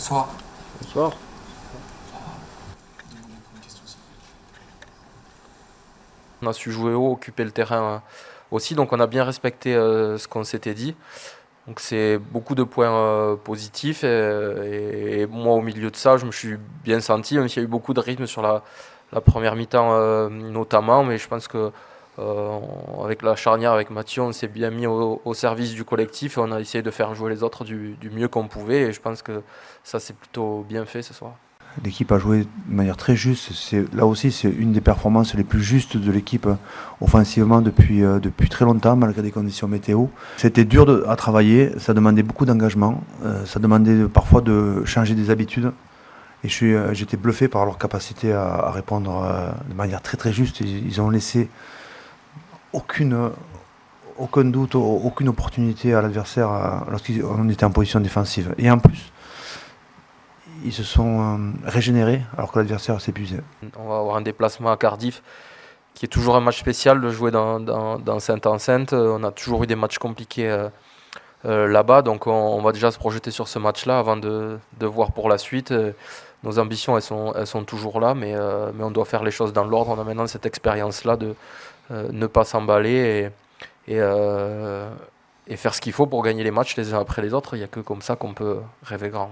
Bonsoir. Bonsoir. On a su jouer haut, occuper le terrain aussi, donc on a bien respecté ce qu'on s'était dit. Donc c'est beaucoup de points positifs et moi au milieu de ça je me suis bien senti, même s'il y a eu beaucoup de rythme sur la première mi-temps notamment, mais je pense que euh, avec la charnière avec Mathieu on s'est bien mis au service du collectif et on a essayé de faire jouer les autres du mieux qu'on pouvait et je pense que ça s'est plutôt bien fait ce soir. L'équipe a joué de manière très juste. Là aussi, c'est une des performances les plus justes de l'équipe offensivement depuis très longtemps, malgré des conditions météo. C'était dur à travailler, ça demandait beaucoup d'engagement, ça demandait parfois de changer des habitudes. Et j'étais bluffé par leur capacité à répondre de manière très très juste. Ils ont laissé aucun doute, aucune opportunité à l'adversaire lorsqu'on était en position défensive. Et en plus, ils se sont régénérés alors que l'adversaire s'épuisait. On va avoir un déplacement à Cardiff qui est toujours un match spécial de jouer dans Saint-Enceinte. On a toujours eu des matchs compliqués là-bas, donc on va déjà se projeter sur ce match-là avant de voir pour la suite. Nos ambitions, elles sont toujours là, mais on doit faire les choses dans l'ordre. On a maintenant cette expérience-là de ne pas s'emballer et faire ce qu'il faut pour gagner les matchs les uns après les autres. Il n'y a que comme ça qu'on peut rêver grand.